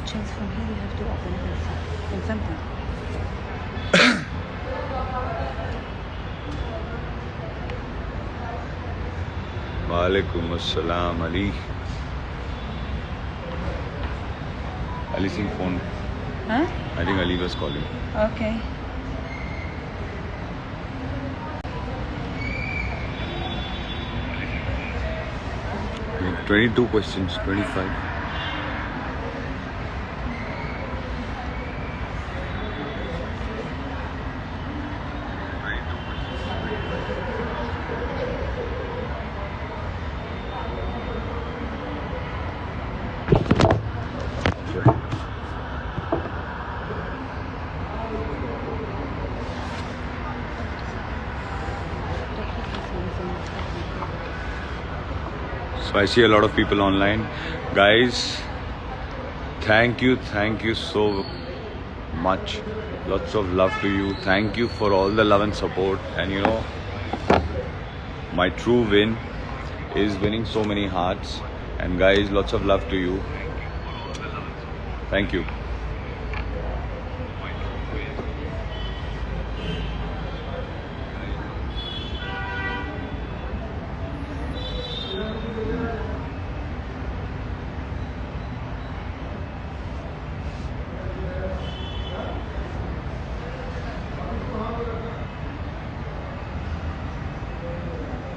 questions from here, you have to open it in something. Walaikum assalam, Ali. Ali Singh phone. Huh? I think Ali was calling. Okay. Like 22 questions, 25. So I see a lot of people online. Guys, thank you so much. Lots of love to you. Thank you for all the love and support. And you know, my true win is winning so many hearts. And guys, lots of love to you. Thank you.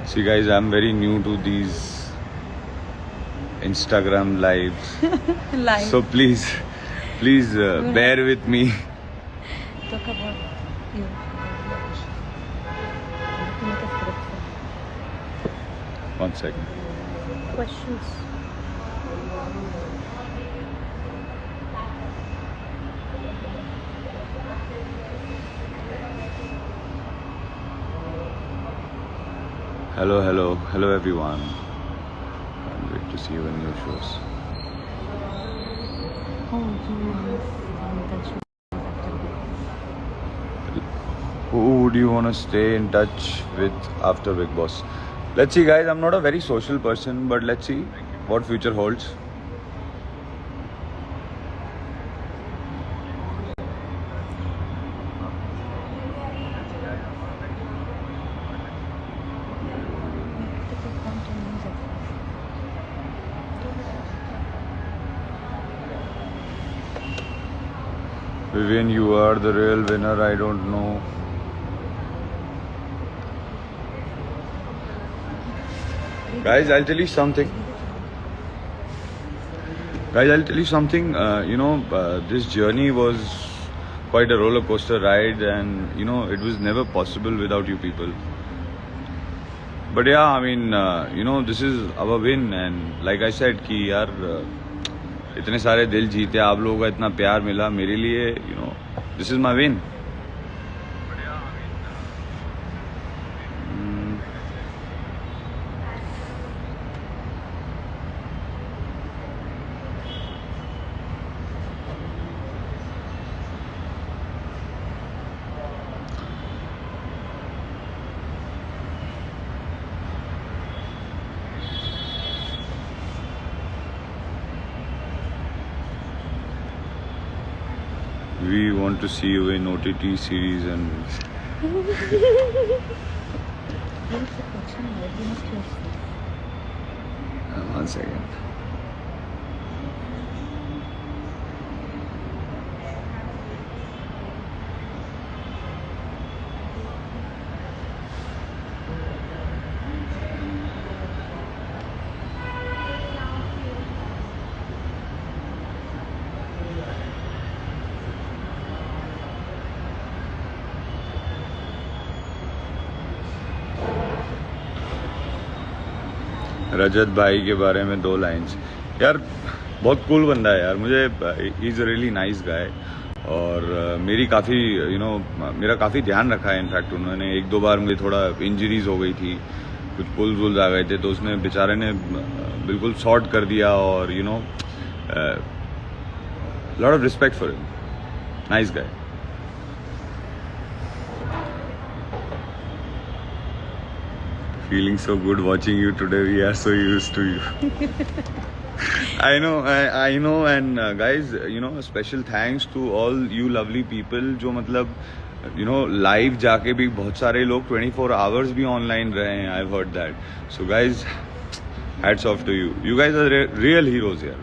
See guys, I'm very new to these Instagram lives. Live. So please bear with me. Talk about you. One second. Questions. Hello everyone. Can't wait to see you in your shows. Oh, you want to stay in touch with Who would you want to stay in touch with after Big Boss? Let's see guys, I'm not a very social person, but let's see what future holds. Vivian, you are the real winner. I don't know. Guys, I'll tell you something. This journey was quite a roller coaster ride, and you know, it was never possible without you people. But yeah, I mean, this is our win, and like I said, कि यार इतने सारे दिल जीते, आप लोगों का इतना प्यार मिला मेरे लिए, this is my win. We want to see you in OTT series and one second. रजत भाई के बारे में 2 लाइन्स. यार बहुत कूल बंदा है यार, मुझे he is a really nice guy, और मेरा काफ़ी ध्यान रखा है. इनफैक्ट उन्होंने 1-2 बार मुझे थोड़ा इंजरीज हो गई थी, कुछ पुल्स वुल्स आ गए थे, तो उसने बेचारे ने बिल्कुल सॉर्ट कर दिया, और lot of respect for him. Nice guy. Feeling so good watching you today. We are so used to you. I know, and guys, you know, special thanks to all you lovely people जो मतलब you know live जाके भी बहुत सारे लोग 24 hours भी online रहे हैं. I've heard that. So guys, hats off to you. You guys are real heroes here.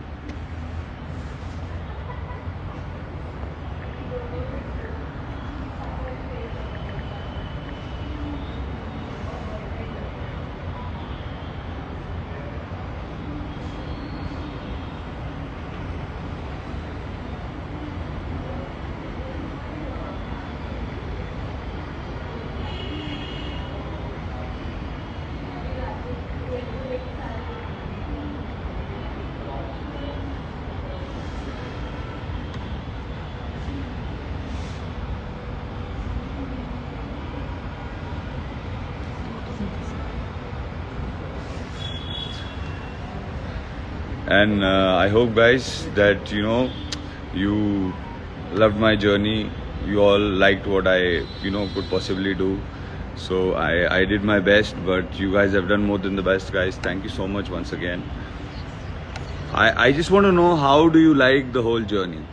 And I hope guys that you know you loved my journey. You all liked what I could possibly do. So I did my best, but you guys have done more than the best, guys. Thank you so much once again. I just want to know, how do you like the whole journey?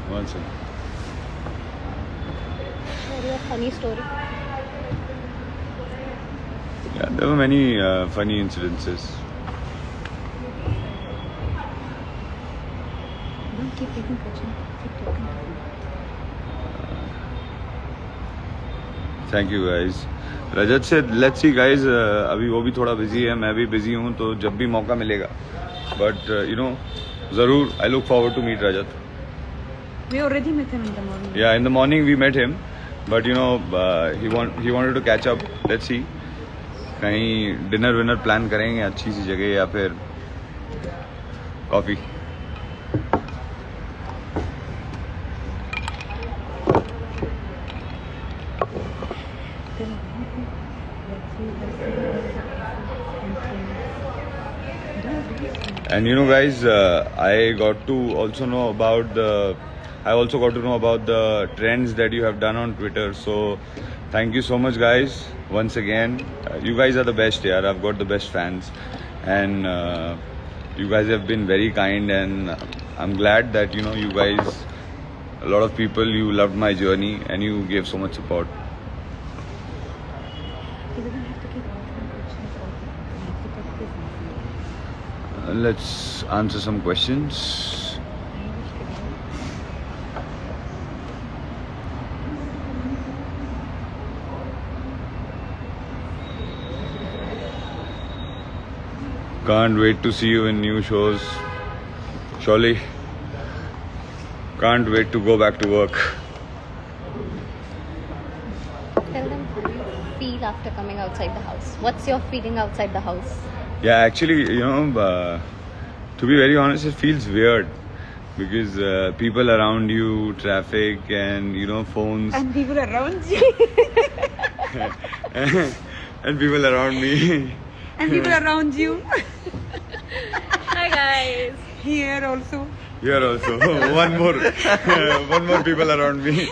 One second. Very a funny story. Yeah, there were many funny incidences. Don't keep taking pictures. Keep talking. Thank you guys. रजत से let's see guys, अभी वो भी थोड़ा busy है, मैं भी busy हूँ, तो जब भी मौका मिलेगा, but you know ज़रूर I look forward to meet Rajat. We already met him in the morning. Yeah, in the morning we met him, but you know he wanted to catch up. Let's see, कहीं dinner winner plan करेंगे अच्छी सी जगह, या फिर coffee. And you know guys, I got to also know about the trends that you have done on Twitter. So thank you so much guys once again. You guys are the best here. I've got the best fans, and you guys have been very kind, and I'm glad that you know you guys, a lot of people, you loved my journey and you gave so much support. You don't have to keep asking questions all the time. You have to take this easy. Let's answer some questions. Can't wait to see you in new shows. Surely. Can't wait to go back to work. Tell them how you feel after coming outside the house. What's your feeling outside the house? Yeah, actually, you know, to be very honest, it feels weird because people around you, traffic, and you know, phones, And people around you. and people around me. And people around you. Hi guys. Here also. Here also, one more people around me.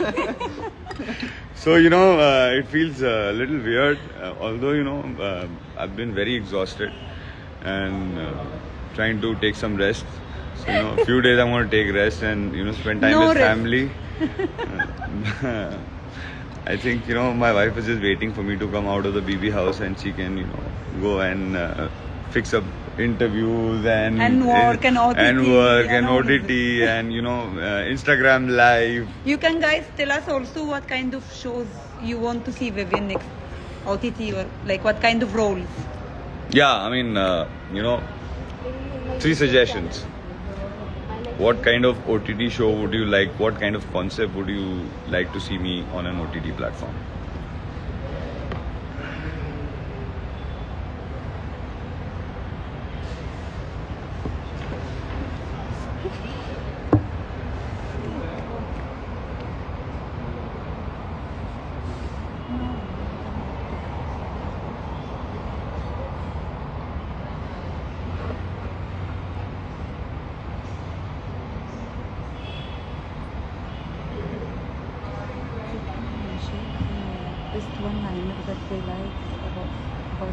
So you know, it feels a little weird. Although you know, I've been very exhausted and trying to take some rest. So you know, a few days I'm going to take rest and you know spend time No with rest. family. I think you know my wife is just waiting for me to come out of the BB house and she can you know go and fix up interviews and work and OTT and work and and all OTT and you know Instagram live. You can guys tell us also what kind of shows you want to see Vivian next. OTT or like what kind of roles. Yeah, I mean you know, 3 suggestions. What kind of OTT show would you like? What kind of concept would you like to see me on an OTT platform?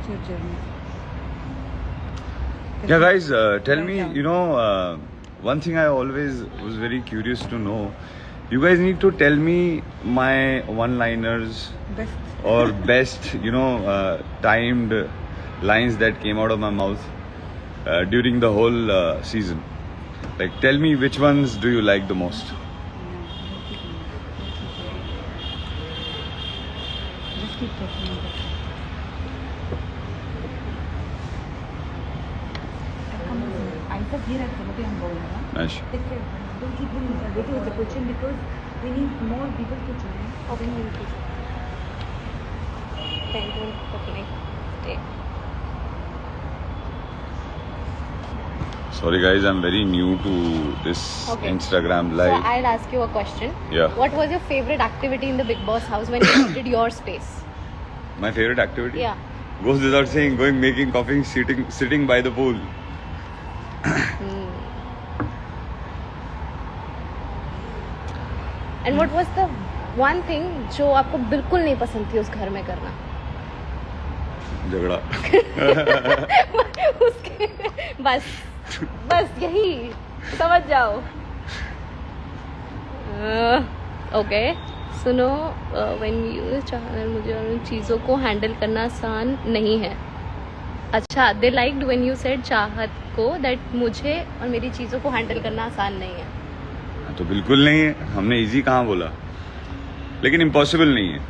What's your journey? Yeah, guys, tell Right me, now. you know, one thing I always was very curious to know. You guys need to tell me my one-liners Best. or best, you know, timed lines that came out of my mouth during the whole season. Like, tell me which ones do you like the most? Just keep talking. I said here at Samadhi I'm going. Nice. Don't keep doing that. Wait with the question because we need more people to join. Okay, thank you for playing. Stay. Sorry, guys, I'm very new to this Okay. Instagram So live. I'll ask you a question. Yeah. What was your favorite activity in the Big Boss house when you did your space? My favorite activity? Yeah. Goes without saying, going, making coffee, sitting by the pool. And what was the one thing जो आपको बिल्कुल नहीं पसंद थी उस घर में करना? झगड़ा. उसके बस यही समझ जाओ. ओके सुनो, व्हेन यू चैनल मुझे उन चीज़ों को हैंडल करना आसान नहीं है. अच्छा, दे लाइक्ड व्हेन यू सेड चाहत को दैट मुझे और मेरी चीज़ों को हैंडल करना आसान नहीं है. तो बिल्कुल नहीं है. हमने इजी कहाँ बोला, लेकिन इम्पॉसिबल नहीं है.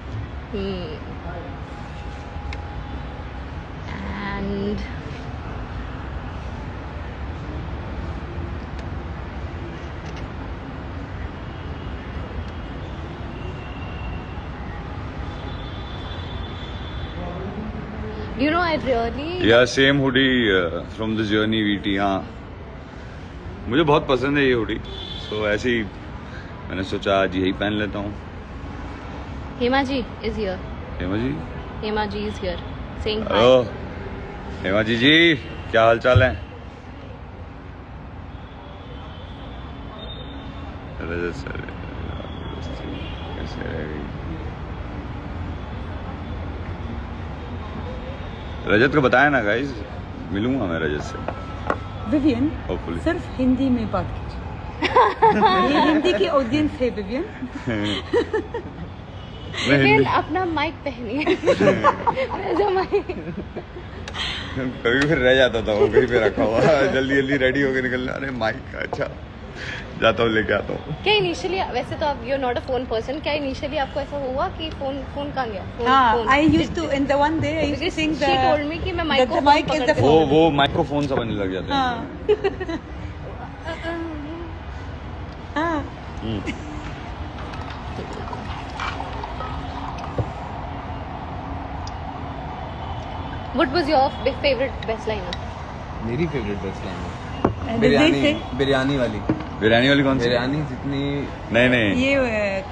And you know I really या same hoodie from the journey VT. हाँ, मुझे बहुत पसंद है ये हुडी. सो ऐसे ही मैंने सोचा आज यही पहन लेता हूँ. Hema ji is here. Hema ji. Hema ji is here saying hi. ओ हेमा जी, क्या हाल चाल है? रजत सर कैसे रह गई? रजत को बताया ना गाइस, मिलूंगा मैं रजत से. Vivian Hopefully. सिर्फ हिंदी में बात कीजिए. ये हिंदी की ऑडियंस है विवियन. मैं फिर हिंदी अपना माइक पहनिए. जो mic- कभी फिर रह जाता था वो कहीं पे रखा हुआ. जल्दी जल्दी रेडी होके निकलना. अरे माइक अच्छा, जाता हूँ लेके आता हूँ. क्या इनिशियली, वैसे तो आप you not a phone person, क्या इनिशियली आपको ऐसा हुआ कि फोन कहाँ गया? हाँ, I used to in the one day I used to Because think she told me कि मैं mic को the phone mic is पकड़ the के- phone. वो माइक्रोफोन सा बनने लग जाता है. हाँ. हाँ. हम्म. What was your favorite best liner? मेरी फेवरेट बेस्ट लाइन है And they say बिरयानी वाली. बिरयानी वाली कौन सी? बिरयानी जितनी नहीं ये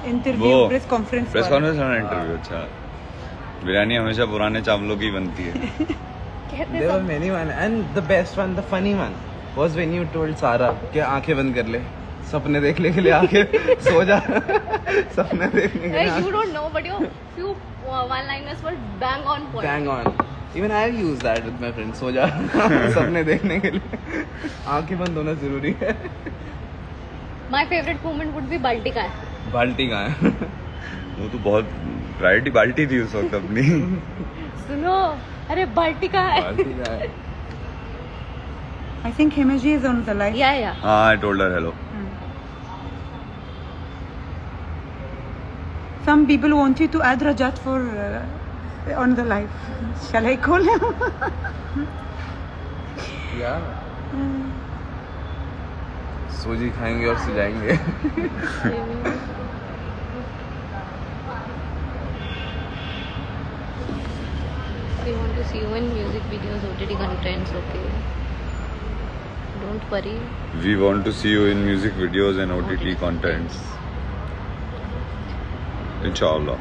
इंटरव्यू वो प्रेस कॉन्फ्रेंस प्रेस कॉन्फ्रेंस और इंटरव्यू. अच्छा, बिरयानी हमेशा पुराने चावलों की बनती है. कहते there were सब many one and the best one, the funny one was when you told Sara कि आंखें बंद कर ले, सपने देखने के लिए आंखें सो जा. सपने देखने के लिए you don't know, but your few one-liners were bang on point. bang on. Even I have used that with my friends. सो जा. सपने देखने के लिए आंखें बंद होना जरूरी है. My favorite moment would be बाल्टी का है. बाल्टी कहाँ है? वो तो बहुत प्रायोरिटी बाल्टी थी उस वक्त अपनी. सुनो, अरे बाल्टी का है. बाल्टी कहाँ है? I think Himaji is on the live. या हाँ, I told her hello. Some people want you to add Rajat for on the live. Shall I call him? Yeah. सूजी खाएंगे और सो जाएंगे. We want to see you in music videos, OTT contents, okay? Don't worry. We want to see you in music videos and OTT contents. Inshallah.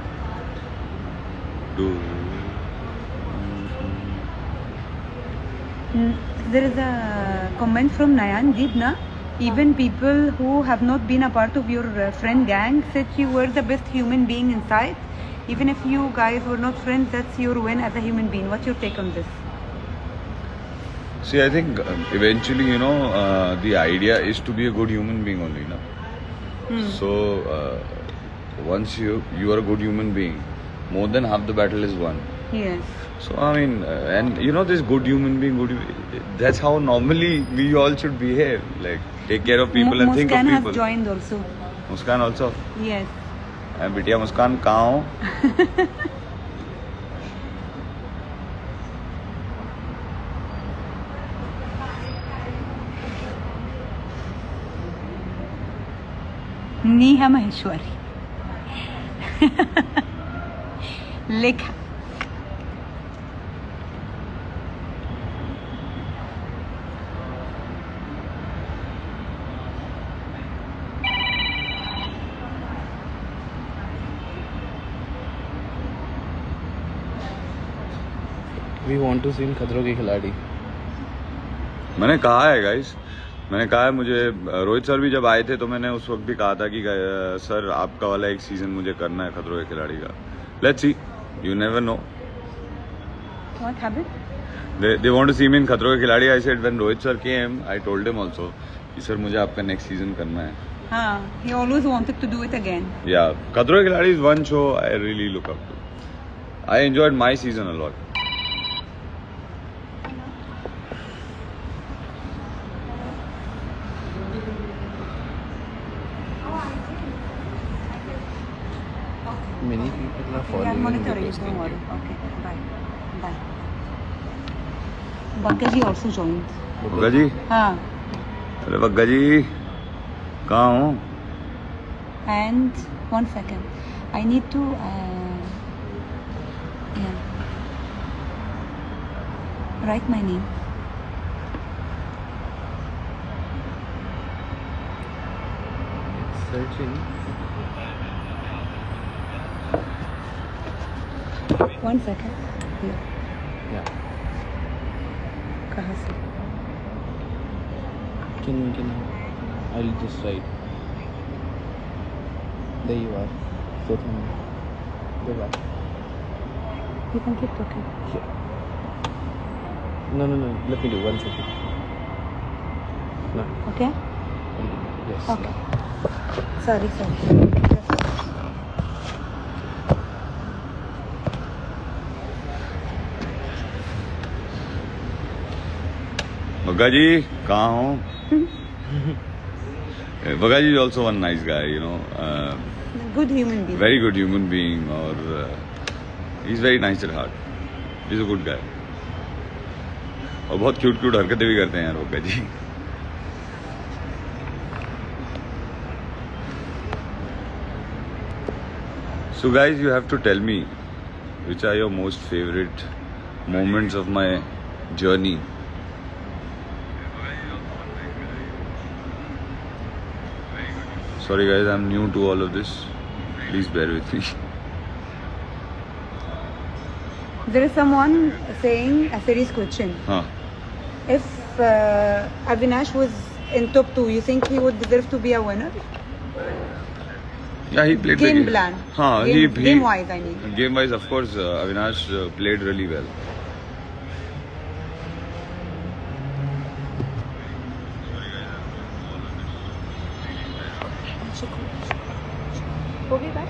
There is a comment from Nayan Gidna. Even people who have not been a part of your friend gang said you were the best human being inside. Even if you guys were not friends, that's your win as a human being. What's your take on this? See, I think eventually, you know, the idea is to be a good human being only, na? So once you are a good human being, more than half the battle is won. Yes. So I mean, and you know, this good human being, that's how normally we all should behave. Like take care of people and think of Muskan people. has joined also. Muskan also. Yes. बिटिया मुस्कान कहाँ हो? नीहा महेश्वरी लेखा We want to see in खतरों के खिलाड़ी. मैंने कहा है गाइस, मैंने कहा है, मुझे रोहित सर भी जब आए थे तो मैंने उस वक्त भी कहा था कि सर आपका वाला एक सीजन मुझे करना है खतरों के खिलाड़ी का. Let's see, you never know. What happened? They want to see me in खतरों के खिलाड़ी. I said when Rohit sir came, I told him also कि सर मुझे आपका नेक्स्ट सीजन करना है. हाँ, he always wanted to do it again. Yeah, खतरों के खिलाड़ी is one show I really look up to. I enjoyed my season a lot. Many people are We are following and monitoring. requesting Don't worry. you. Okay. Bye. Bye. Bakaji also joined. Bagga जी, हाँ. अरे बग्गा जी कहाँ हो? And 1 second. I need to. Yeah. Write my name. It's searching. 1 second. Here. Yeah. कहाँ से? Can I'll just write. There you are. Fourth number. Goodbye. You can keep talking. No. Let me do 1 second. No. Okay? Yes. Okay. Sorry. Bagga जी कहाँ हो? बग्गा जी is also one nice guy, you know. Good human being. Very good human being, और he's very nice at heart. He's a good guy. और बहुत cute हरकतें भी करते हैं यार बग्गा जी. So guys, you have to tell me which are your most favorite moments of my journey. Sorry guys, I'm new to all of this. Please bear with me. There is someone saying a serious question. Huh. If Avinash was in top 2, you think he would deserve to be a winner? Yeah, he played Game the plan. Huh, Game wise, I mean. Game wise, of course, Avinash played really well. हो गई बात.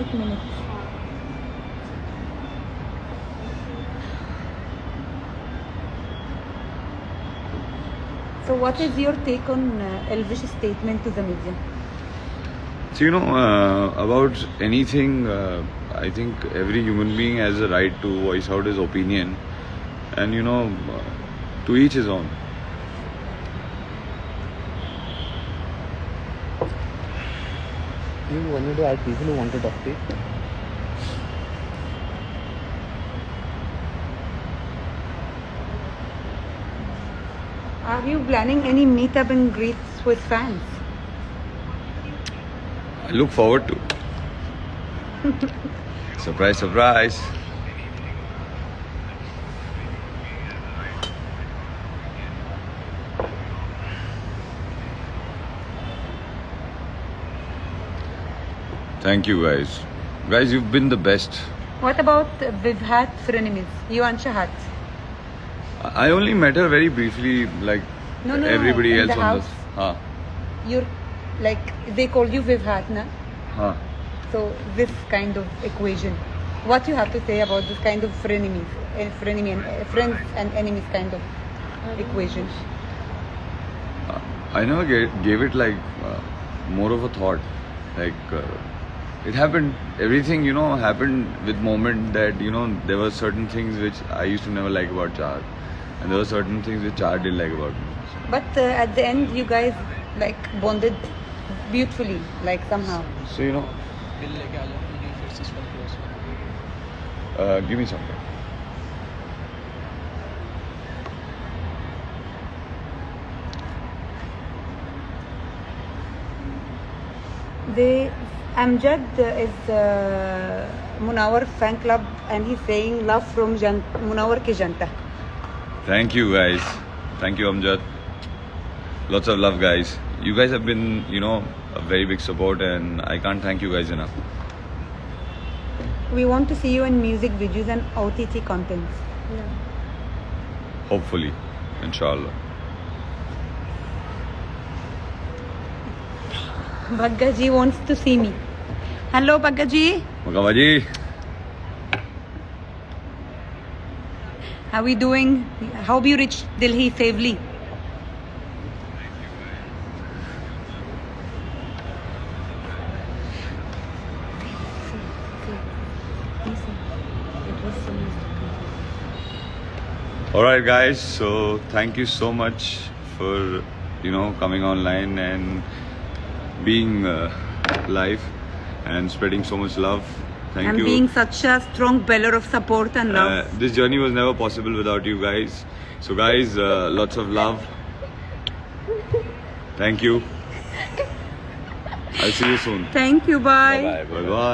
एक minute. So what is your take on Elvish's statement to the media? So, you know, about anything, I think every human being has a right to voice out his opinion, and you know, to each his own. You wanted to add people who want to talk to you? Are you planning any meetup and greets with fans? I look forward to. Surprise, surprise. Thank you guys. Guys, you've been the best. What about Vivhat frenemies? You and Shahat? I only met her very briefly, like No, everybody in else the on house. this. Huh. You're like, they called you Vivhat, na? Huh. So this kind of equation. What you have to say about this kind of frenemies, frenemy and friends and enemies kind of equation? I never gave it like more of a thought. Like it happened, everything, you know, happened with moment that, you know, there were certain things which I used to never like about Char. And there were certain things which Char didn't like about me. But at the end, you guys like bonded beautifully, like somehow. So, you know, give me something. Amjad is Munawar fan club and he's saying love from Munawar ki Janta. Thank you guys. Thank you Amjad. Lots of love guys. You guys have been, you know, a very big support and I can't thank you guys enough. We want to see you in music videos and OTT contents. Yeah. Hopefully. Inshallah. Bhagga ji wants to see me. Hello Bhagga ji. Makama ji. How are we doing? How have you reached Delhi safely? Alright guys, so thank you so much for, you know, coming online and being live and spreading so much love. Thank And you. being such a strong pillar of support and love. This journey was never possible without you guys. So guys, lots of love. Thank you. I'll see you soon. Thank you, bye. Bye bye.